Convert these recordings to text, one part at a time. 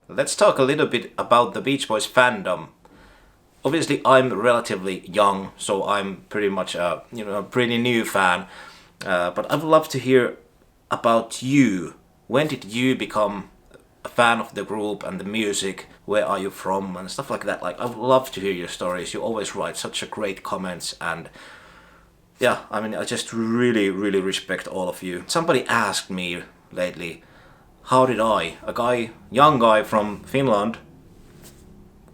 Let's talk a little bit about the Beach Boys fandom. Obviously, I'm relatively young, so I'm pretty much a pretty new fan. But I would love to hear about you. When did you become a fan of the group and the music? Where are you from and stuff like that? Like, I would love to hear your stories. You always write such a great comments, and yeah, I mean, I just really, really respect all of you. Somebody asked me lately, how did I, a guy, young guy from Finland,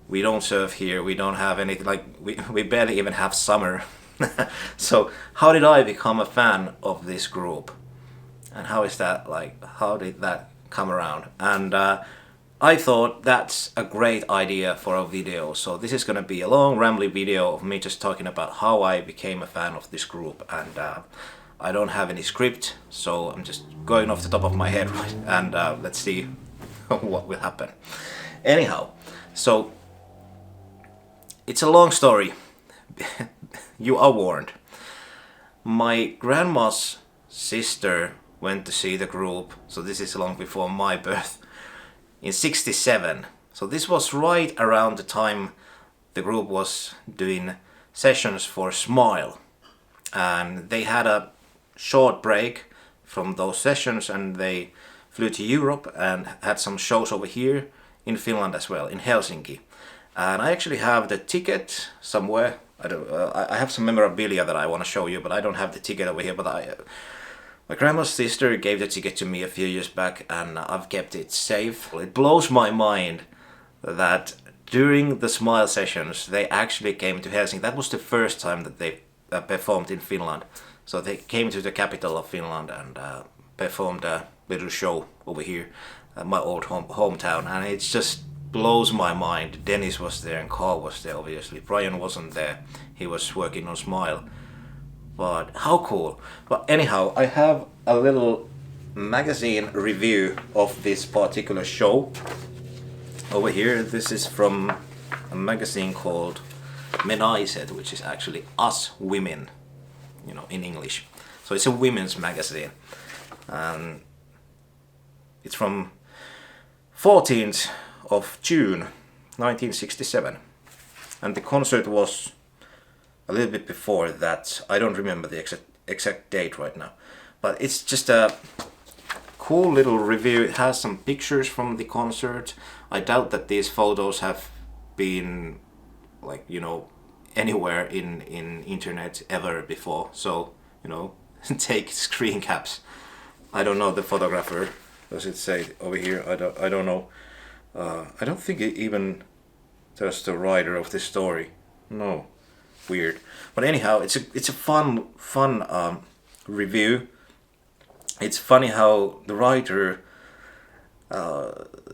we don't surf here, we don't have anything, like, we barely even have summer. So, how did I become a fan of this group? And how is that, like, how did that come around? And I thought that's a great idea for a video. So this is gonna be a long rambly video of me just talking about how I became a fan of this group. And I don't have any script, so I'm just going off the top of my head, right? And let's see what will happen. Anyhow, so it's a long story. You are warned. My grandma's sister went to see the group, so this is long before my birth, in '67. So this was right around the time the group was doing sessions for Smile. And they had a short break from those sessions and they flew to Europe and had some shows over here in Finland as well, in Helsinki. And I actually have the ticket somewhere. I have some memorabilia that I want to show you, but I don't have the ticket over here. But my grandma's sister gave the ticket to me a few years back, and I've kept it safe. It blows my mind that during the Smile sessions, they actually came to Helsinki. That was the first time that they performed in Finland. So they came to the capital of Finland and performed a little show over here at my old hometown, and it just blows my mind. Dennis was there and Carl was there, obviously. Brian wasn't there. He was working on Smile. But how cool. But anyhow, I have a little magazine review of this particular show over here. This is from a magazine called Menaiset, which is actually Us Women, in English. So it's a women's magazine. And it's from 14th of June 1967. And the concert was a little bit before that. I don't remember the exact date right now. But it's just a cool little review. It has some pictures from the concert. I doubt that these photos have been anywhere in internet ever before. So, take screen caps. I don't know the photographer. Does it say over here? I don't know. I don't think it even tells the writer of the story. No, weird. But anyhow, it's a fun review. It's funny how the writer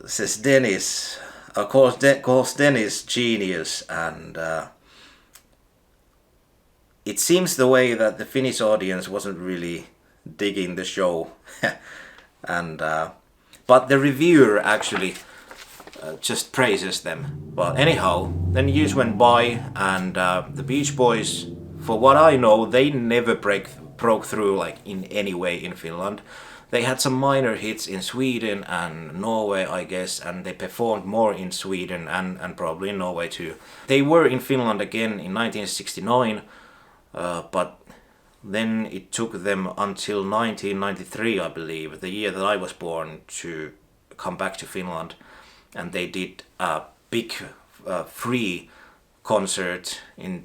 says Dennis calls Dennis genius, and it seems the way that the Finnish audience wasn't really digging the show, and but the reviewer actually just praises them. But anyhow, then years went by, and the Beach Boys, for what I know, they never broke through like in any way in Finland. They had some minor hits in Sweden and Norway, I guess, and they performed more in Sweden and probably in Norway too. They were in Finland again in 1969, but then it took them until 1993, I believe, the year that I was born, to come back to Finland. And they did a big free concert in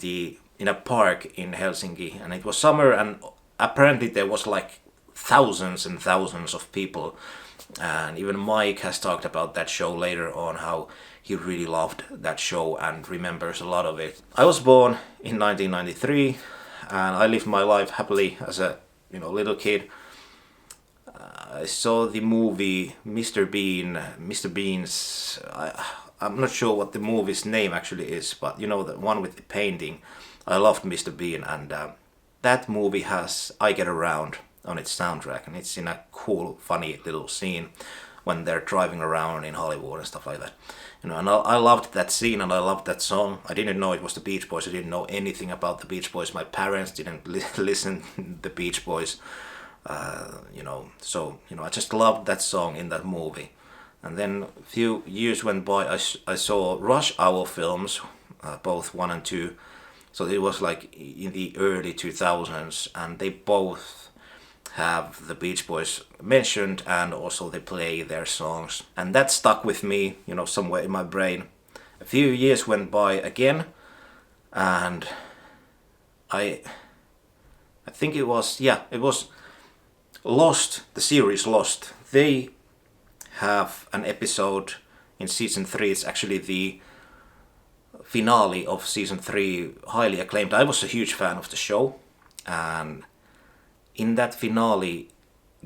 a park in Helsinki, and it was summer, and apparently there was like thousands and thousands of people. And even Mike has talked about that show later on, how he really loved that show and remembers a lot of it. I was born in 1993, and I lived my life happily as a little kid. I saw the movie Mr. Bean's. I'm not sure what the movie's name actually is, but the one with the painting. I loved Mr. Bean, and that movie has I Get Around on its soundtrack, and it's in a cool, funny little scene when they're driving around in Hollywood and stuff like that. And I loved that scene, and I loved that song. I didn't know it was the Beach Boys. I didn't know anything about the Beach Boys. My parents didn't listen to the Beach Boys. So I just loved that song in that movie. And then a few years went by, I saw Rush Hour films, both 1 and 2. So it was like in the early 2000s, and they both have the Beach Boys mentioned, and also they play their songs. And that stuck with me, somewhere in my brain. A few years went by again, and I think it was Lost, the series Lost. They have an episode in season 3. It's actually the finale of season 3, highly acclaimed. I was a huge fan of the show, and in that finale,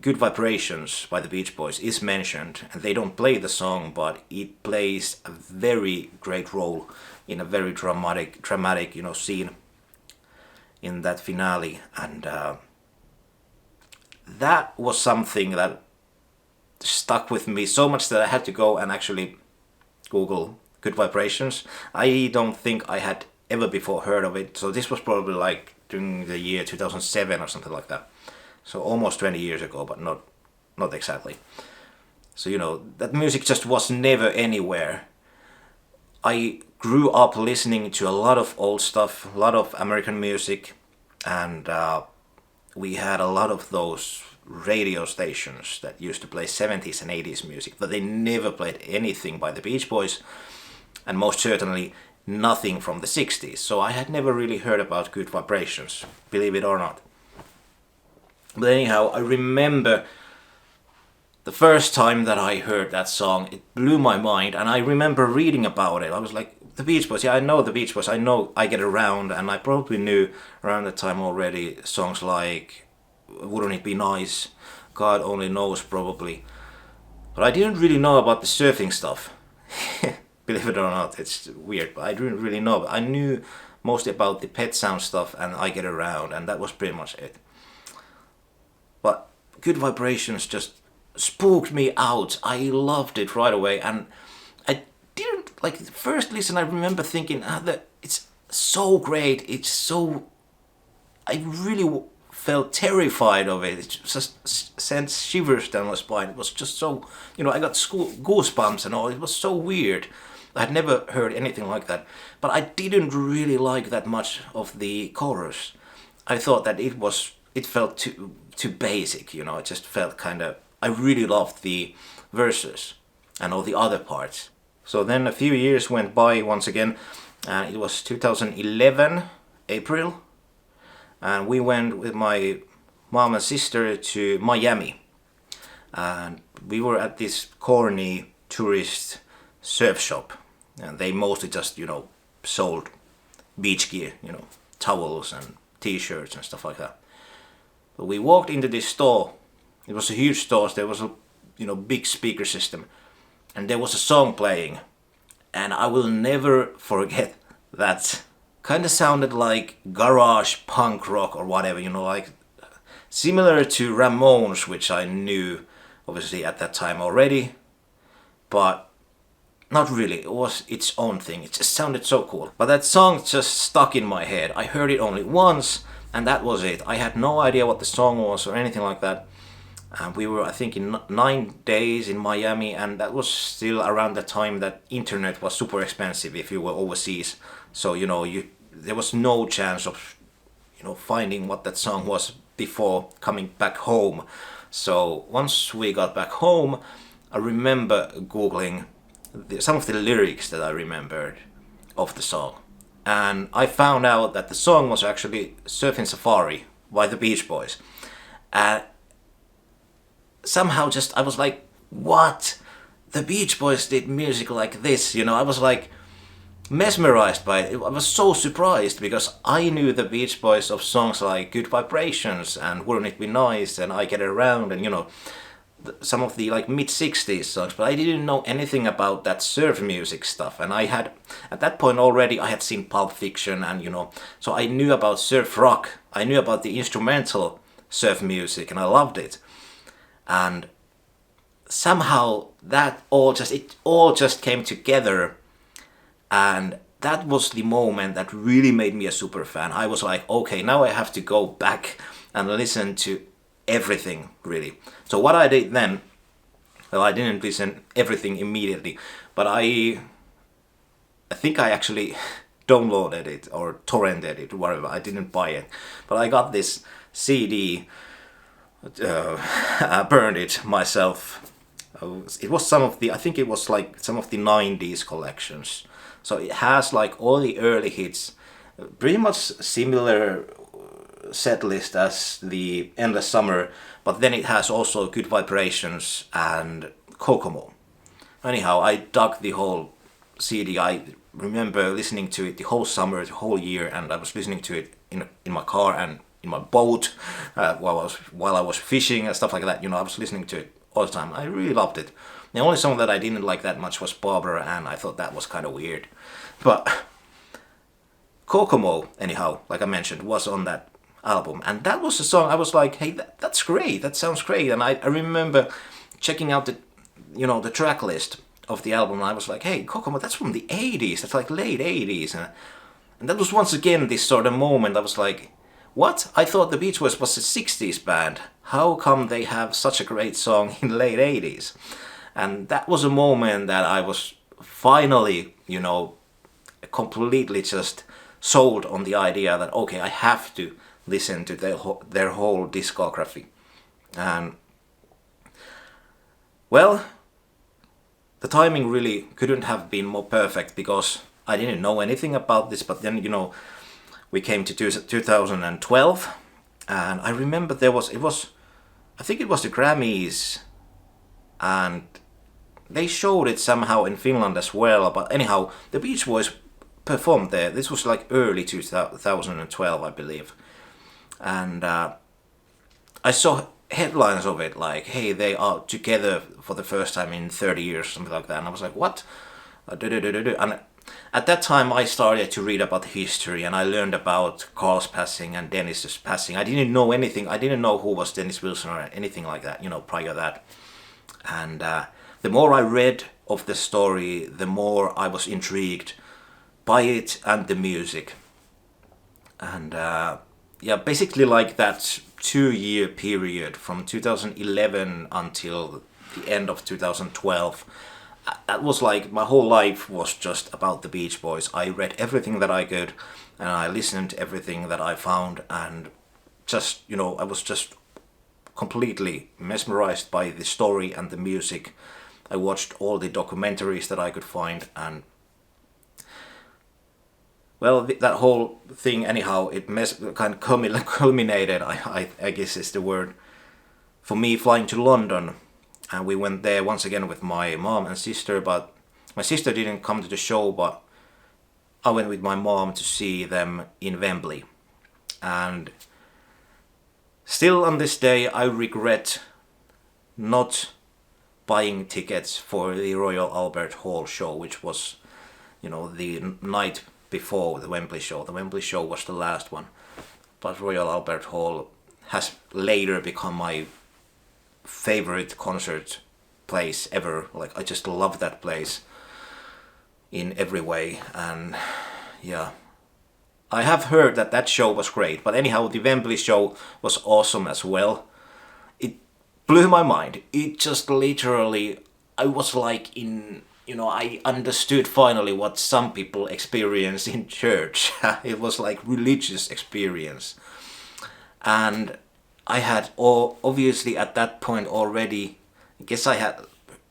Good Vibrations by the Beach Boys is mentioned, and they don't play the song, but it plays a very great role in a very dramatic, scene in that finale. And that was something that stuck with me so much that I had to go and actually Google Good Vibrations. I don't think I had ever before heard of it, so this was probably like during the year 2007 or something like that. So almost 20 years ago, but not exactly. So that music just was never anywhere. I grew up listening to a lot of old stuff, a lot of American music, and we had a lot of those radio stations that used to play 70s and 80s music, but they never played anything by the Beach Boys, and most certainly nothing from the 60s. So I had never really heard about Good Vibrations, believe it or not. But anyhow, I remember the first time that I heard that song, it blew my mind, and I remember reading about it. I was like, the Beach Boys, yeah, I know the Beach Boys, I know I Get Around, and I probably knew around the time already songs like Wouldn't It Be Nice, God Only Knows probably. But I didn't really know about the surfing stuff. Believe it or not, it's weird, but I didn't really know. I knew mostly about the Pet Sound stuff and I Get Around, and that was pretty much it. But Good Vibrations just spooked me out. I loved it right away, and I didn't, like, the first listen I remember thinking, that it's so great, it's so, I really felt terrified of it. It just sent shivers down my spine. It was just so, I got goosebumps and all. It was so weird. I had never heard anything like that, but I didn't really like that much of the chorus. I thought that it felt too basic, it just felt kind of, I really loved the verses and all the other parts. So then a few years went by once again, and it was 2011, April, and we went with my mom and sister to Miami, and we were at this corny tourist surf shop, and they mostly just, sold beach gear, towels and t-shirts and stuff like that. But we walked into this store. It was a huge store. There was a big speaker system, and there was a song playing, and I will never forget that. Kind of sounded like garage punk rock or whatever, like similar to Ramones, which I knew obviously at that time already, but not really. It was its own thing. It just sounded so cool. But that song just stuck in my head. I heard it only once, and that was it. I had no idea what the song was or anything like that. And we were, I think, in 9 days in Miami, and that was still around the time that internet was super expensive if you were overseas. So, there was no chance of, finding what that song was before coming back home. So once we got back home, I remember Googling some of the lyrics that I remembered of the song. And I found out that the song was actually Surfing Safari by the Beach Boys. And somehow I was like, what? The Beach Boys did music like this, I was like mesmerized by it. I was so surprised because I knew the Beach Boys of songs like Good Vibrations and Wouldn't It Be Nice and I Get Around and some of the like mid-60s songs, but I didn't know anything about that surf music stuff. And I had, at that point already, I had seen Pulp Fiction and so I knew about surf rock, I knew about the instrumental surf music, and I loved it. And somehow it all just came together, and that was the moment that really made me a super fan. I was like, okay, now I have to go back and listen to everything, really. So what I did then, Well, I didn't listen everything immediately, but I think I actually downloaded it or torrented it, whatever. I didn't buy it, but I got this CD, burned it myself. It was some of the, I think it was like some of the 90s collections. So it has like all the early hits, pretty much similar set list as the Endless Summer, but then it has also Good Vibrations and Kokomo. Anyhow, I dug the whole CD. I remember listening to it the whole summer, the whole year, and I was listening to it in my car and in my boat while I was fishing and stuff like that. You know, I was listening to it all the time. I really loved it. The only song that I didn't like that much was Barbara, and I thought that was kind of weird. But Kokomo, anyhow, like I mentioned, was on that album, and that was a song I was like, hey, that's great, that sounds great. And I remember checking out the track list of the album, and I was like, hey, Kokomo, that's from the 80s, that's like late 80s. And that was once again this sort of moment. I was like, what? I thought the Beach Boys was a 60s band. How come they have such a great song in late 80s? And that was a moment that I was finally, completely just sold on the idea that, okay, I have to listen to their whole discography. And, well, the timing really couldn't have been more perfect, because I didn't know anything about this, but then, we came to 2012, and I remember I think it was the Grammys, and they showed it somehow in Finland as well. But anyhow, the Beach Boys performed there. This was like early 2012, I believe. And I saw headlines of it like, hey, they are together for the first time in 30 years, something like that. And I was like, what? And at that time I started to read about history, and I learned about Carl's passing and Dennis's passing. I didn't know anything. I didn't know who was Dennis Wilson or anything like that, prior to that. And the more I read of the story, the more I was intrigued by it and the music. And basically like that 2-year period from 2011 until the end of 2012, that was like my whole life was just about the Beach Boys. I read everything that I could, and I listened to everything that I found, and just, I was just completely mesmerized by the story and the music. I watched all the documentaries that I could find, and well, that whole thing, anyhow, it kind of culminated, I guess is the word, for me flying to London. And we went there once again with my mom and sister, but my sister didn't come to the show, but I went with my mom to see them in Wembley. And still on this day, I regret not buying tickets for the Royal Albert Hall show, which was, the night before the Wembley show. The Wembley show was the last one, but Royal Albert Hall has later become my favorite concert place ever. Like, I just love that place in every way. And yeah, I have heard that show was great, but anyhow, the Wembley show was awesome as well. It blew my mind. It just literally, I was like I understood finally what some people experience in church. It was like religious experience. And I had obviously at that point already, I guess I had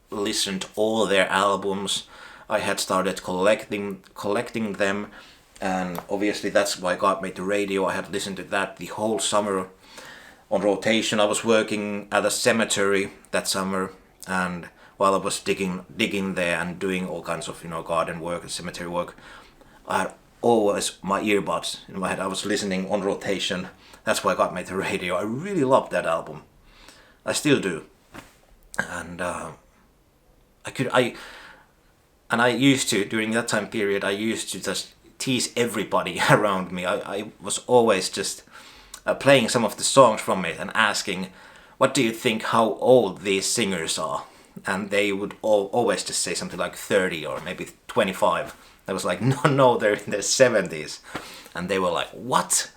listened all their albums. I had started collecting them, and obviously that's why God Made the Radio. I had listened to that the whole summer on rotation. I was working at a cemetery that summer, and while I was digging there and doing all kinds of garden work and cemetery work, I had always my earbuds in my head. I was listening on rotation. That's why God Made the Radio. I really loved that album. I still do. And I used to, during that time period, I used to just tease everybody around me. I was always just playing some of the songs from it and asking, what do you think how old these singers are? And they would always just say something like 30 or maybe 25. I was like, no, they're in their 70s. And they were like, what?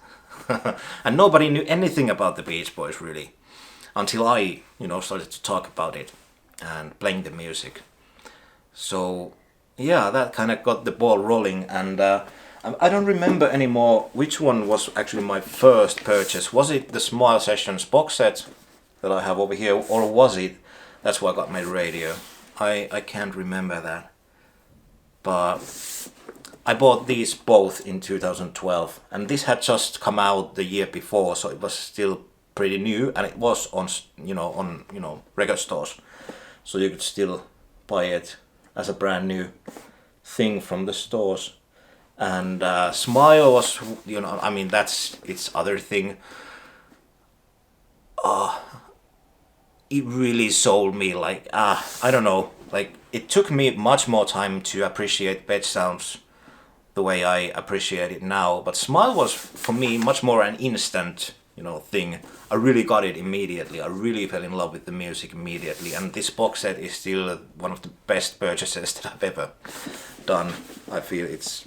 And nobody knew anything about the Beach Boys really, until I, started to talk about it. and playing the music. So yeah, that kind of got the ball rolling, and I don't remember anymore which one was actually my first purchase. Was it the Smile Sessions box set that I have over here, or was it That's Why I Got My Radio? I can't remember that, but I bought these both in 2012, and this had just come out the year before, so it was still pretty new, and it was on record stores, so you could still buy it as a brand new thing from the stores. And Smile was, I mean, that's its other thing. It really sold me, like, I don't know, like, it took me much more time to appreciate Pet Sounds the way I appreciate it now, but Smile was for me much more an instant, thing. I really got it immediately. I really fell in love with the music immediately, and this box set is still one of the best purchases that I've ever done. I feel it's,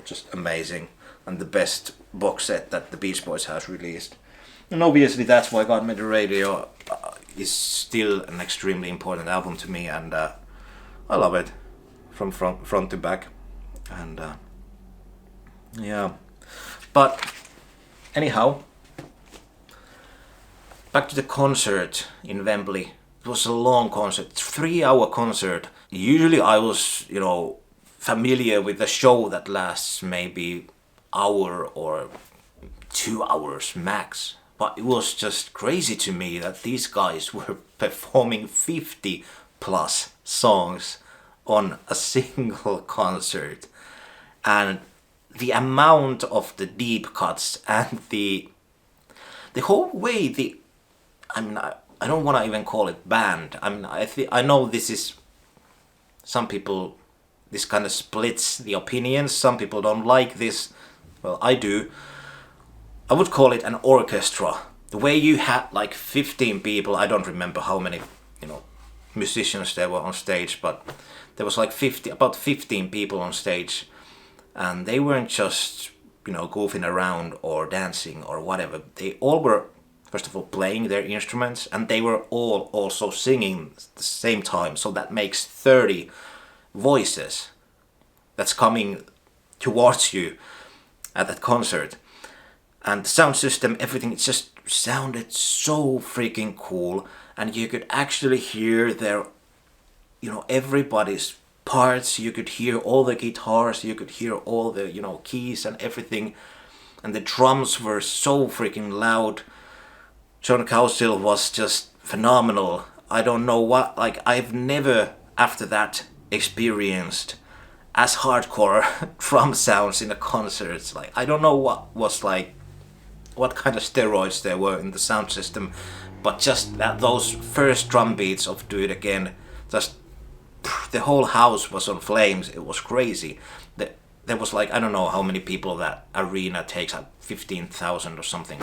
just amazing, and the best box set that the Beach Boys has released. And obviously That's Why I Got Me the Radio is still an extremely important album to me, and I love it from front to back. And yeah, but anyhow, back to the concert in Wembley. It was a long concert, 3-hour concert. Usually I was, familiar with a show that lasts maybe hour or 2 hours max. But it was just crazy to me that these guys were performing 50 plus songs on a single concert. And the amount of the deep cuts and the whole way I don't want to even call it band. I mean, I know this is, some people, this kind of splits the opinions. Some people don't like this. Well, I do. I would call it an orchestra. The way you had like 15 people, I don't remember how many, musicians there were on stage, but there was like about 15 people on stage, and they weren't just, goofing around or dancing or whatever. They all were, first of all, playing their instruments, and they were all also singing at the same time. So that makes 30 voices that's coming towards you at that concert. And the sound system, everything, it just sounded so freaking cool. And you could actually hear their, everybody's parts. You could hear all the guitars, you could hear all the, keys and everything. And the drums were so freaking loud. John Cowsill was just phenomenal. I don't know what, like, I've never, after that, experienced as hardcore drum sounds in a concert. Like, I don't know what kind of steroids there were in the sound system, but just those first drum beats of Do It Again, just the whole house was on flames. It was crazy. There was like, I don't know how many people that arena takes, like 15,000 or something.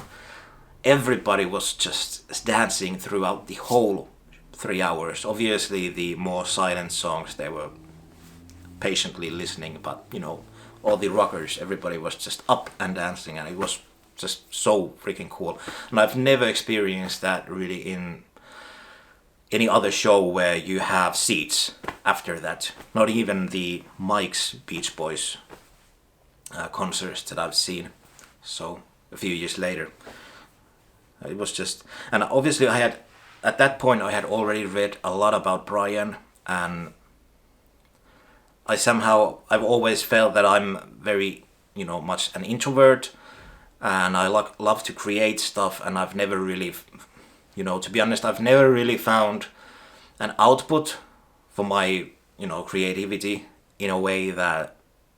Everybody was just dancing throughout the whole 3 hours. Obviously the more silent songs, they were patiently listening, but all the rockers, everybody was just up and dancing, and it was just so freaking cool. And I've never experienced that really in any other show where you have seats after that. Not even the Mike's Beach Boys concerts that I've seen. So a few years later, it was just, and obviously at that point I had already read a lot about Brian, and I've always felt that I'm very, much an introvert, and I love to create stuff, and I've never really, to be honest, I've never really found an output for my, creativity in a way that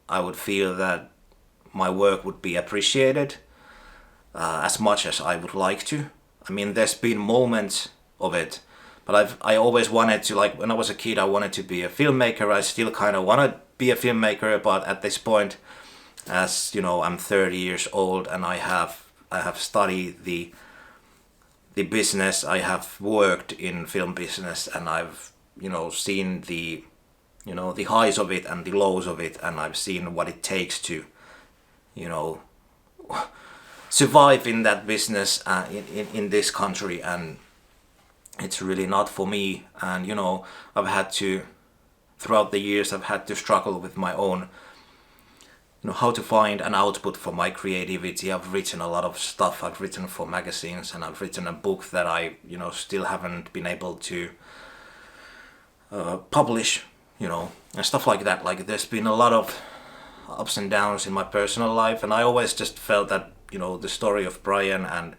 I would feel that my work would be appreciated as much as I would like to. I mean, there's been moments of it, but I always wanted to, like, when I was a kid, I wanted to be a filmmaker. I still kind of want to be a filmmaker, but at this point, as I'm 30 years old, and I have studied the business. I have worked in film business, and I've seen the the highs of it and the lows of it, and I've seen what it takes to survive in that business in this country. And it's really not for me. And I've had to, throughout the years, I've had to struggle with my own, how to find an output for my creativity. I've written a lot of stuff. I've written for magazines, and I've written a book that I still haven't been able to publish, and stuff like that. Like, there's been a lot of ups and downs in my personal life, and I always just felt that the story of Brian and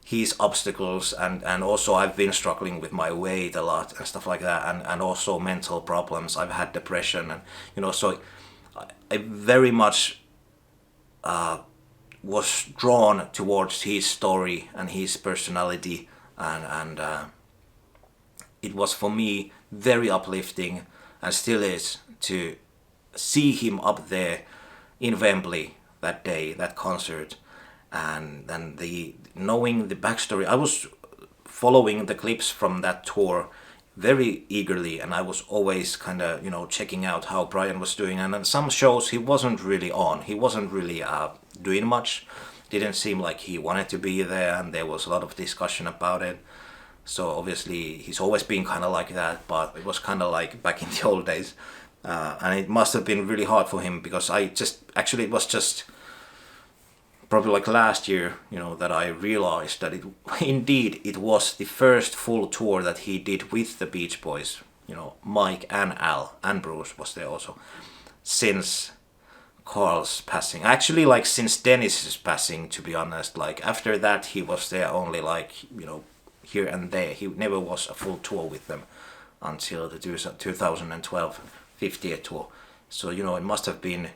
his obstacles, and also I've been struggling with my weight a lot and stuff like that, and also mental problems. I've had depression, and so I very much was drawn towards his story and his personality, and it was for me very uplifting, and still is, to see him up there in Wembley that day, that concert. And then knowing the backstory, I was following the clips from that tour very eagerly, and I was always kind of checking out how Brian was doing. And on some shows he wasn't really on, he wasn't really doing much, didn't seem like he wanted to be there, and there was a lot of discussion about it. So obviously he's always been kind of like that, but it was kind of like back in the old days. And it must have been really hard for him, because it was just probably like last year, that I realized that it was the first full tour that he did with the Beach Boys. Mike and Al and Bruce was there also, since Carl's passing. Actually, like, since Dennis's passing, to be honest. Like, after that he was there only, like, here and there. He never was a full tour with them until the 2012 50th tour. So it must have been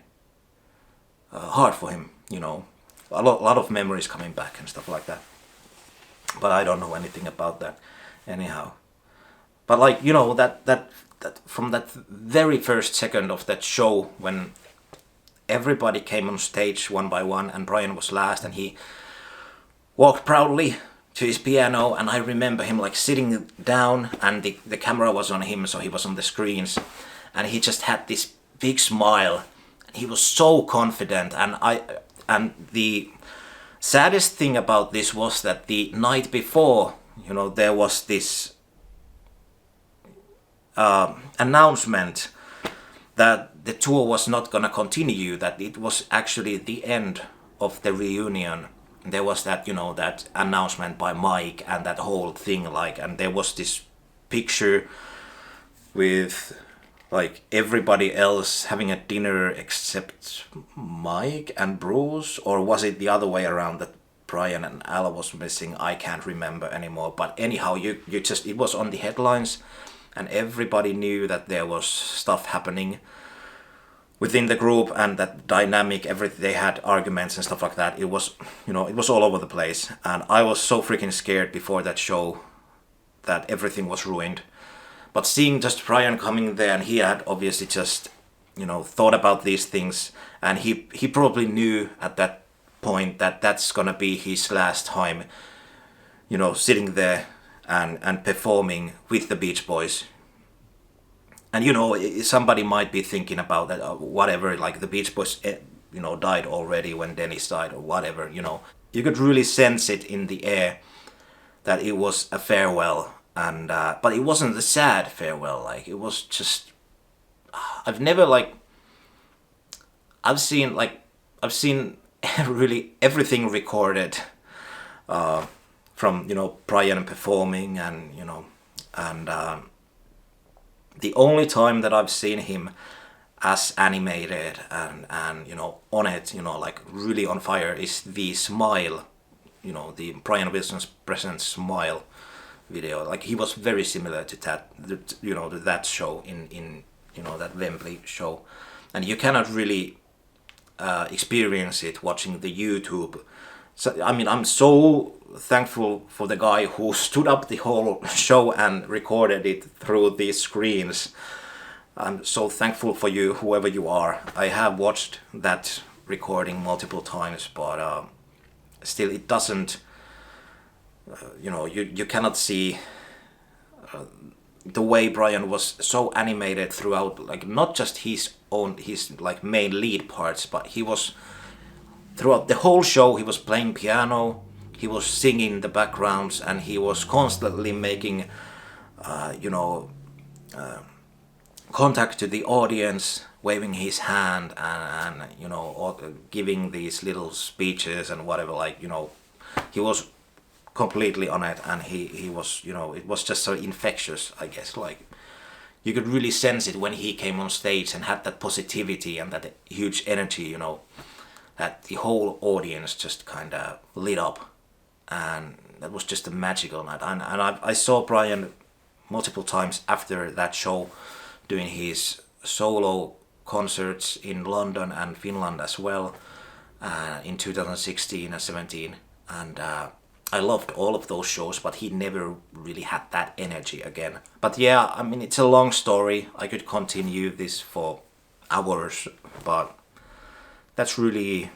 hard for him. A lot of memories coming back and stuff like that. But I don't know anything about that anyhow. But like, that from that very first second of that show, when everybody came on stage one by one and Brian was last, and he walked proudly to his piano, and I remember him like sitting down, and the camera was on him, so he was on the screens, and he just had this big smile. He was so confident, and the saddest thing about this was that the night before, there was this announcement that the tour was not gonna continue, that it was actually the end of the reunion. There was that, that announcement by Mike, and that whole thing, like, and there was this picture with like everybody else having a dinner except Mike and Bruce, or was it the other way around, that Brian and Al was missing? I can't remember anymore. But anyhow, it was on the headlines, and everybody knew that there was stuff happening within the group, and that dynamic, everything, they had arguments and stuff like that. It was, it was all over the place, and I was so freaking scared before that show that everything was ruined. But seeing just Brian coming there, and he had obviously just, thought about these things, and he probably knew at that point that that's gonna be his last time, sitting there and performing with the Beach Boys. And somebody might be thinking about that, whatever, like the Beach Boys, died already when Dennis died, or whatever. You could really sense it in the air that it was a farewell. And but it wasn't the sad farewell. Like, it was just, I've seen really everything recorded from Brian performing, and the only time that I've seen him as animated and on it, like really on fire, is the Smile, the Brian Wilson's Present Smile video. Like, he was very similar to that, to that show in that Wembley show, and you cannot really experience it watching the YouTube. So I mean, I'm so thankful for the guy who stood up the whole show and recorded it through these screens. I'm so thankful for you, whoever you are. I have watched that recording multiple times, but still it doesn't, you cannot see the way Brian was so animated throughout, like not just his like main lead parts, but he was throughout the whole show. He was playing piano, he was singing the backgrounds, and he was constantly making you know, contact to the audience, waving his hand, and you know, giving these little speeches and whatever, like, you know, he was completely on it, and he was, you know, it was just so infectious, I guess. Like, you could really sense it when he came on stage and had that positivity and that huge energy, you know, that the whole audience just kind of lit up, and that was just a magical night. And I saw Brian multiple times after that show, doing his solo concerts in London and Finland as well, in 2016 and 17, and I loved all of those shows, but he never really had that energy again. But yeah, I mean, it's a long story. I could continue this for hours, but that's really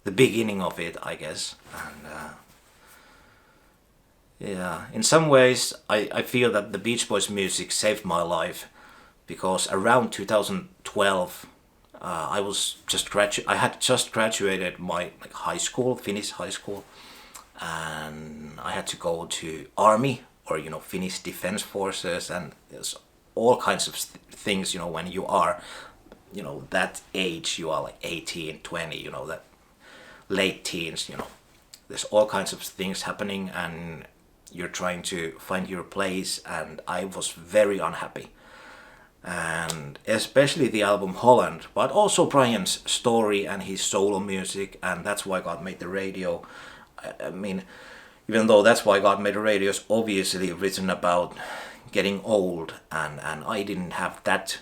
the beginning of it, I guess. And yeah, in some ways, I feel that the Beach Boys music saved my life, because around 2012, I had just graduated my high school, Finnish high school, and I had to go to army, or, you know, Finnish Defense Forces, and there's all kinds of things, you know, when you are, you know, that age, you are like 18, 20, you know, that late teens, you know, there's all kinds of things happening, and you're trying to find your place, and I was very unhappy. And especially the album Holland, but also Brian's story and his solo music, and That's Why God Made the Radio. I mean, even though That's Why God Made the Radio is obviously written about getting old, and I didn't have that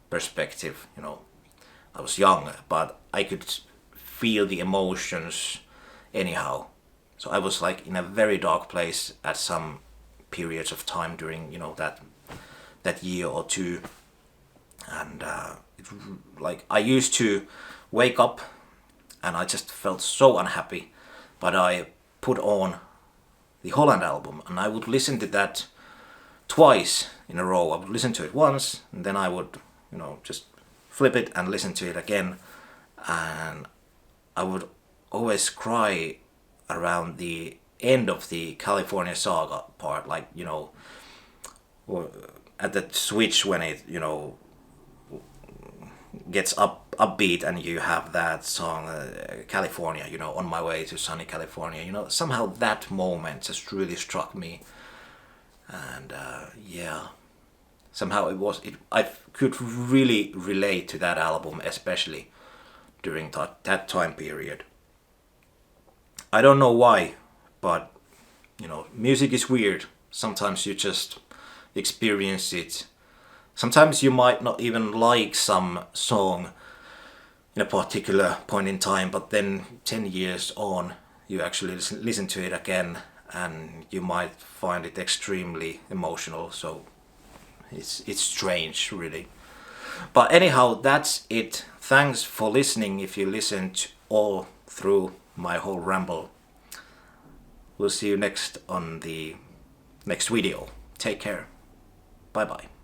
perspective, you know. I was young, but I could feel the emotions anyhow. So I was like in a very dark place at some periods of time during, you know, that year or two. And like, I used to wake up and I just felt so unhappy, but I put on the Holland album and I would listen to that twice in a row. I would listen to it once, and then I would, you know, just flip it and listen to it again, and I would always cry around the end of the California Saga part, like, you know, or at the switch when it, you know, gets upbeat and you have that song, California, you know, On My Way to Sunny California, you know, somehow that moment just really struck me. And yeah, somehow I could really relate to that album, especially during that time period. I don't know why, but, you know, music is weird. Sometimes you just experience it. Sometimes you might not even like some song in a particular point in time, but then 10 years on, you actually listen to it again, and you might find it extremely emotional. So it's strange, really. But anyhow, that's it. Thanks for listening if you listened all through my whole ramble. We'll see you next on the next video. Take care. Bye bye.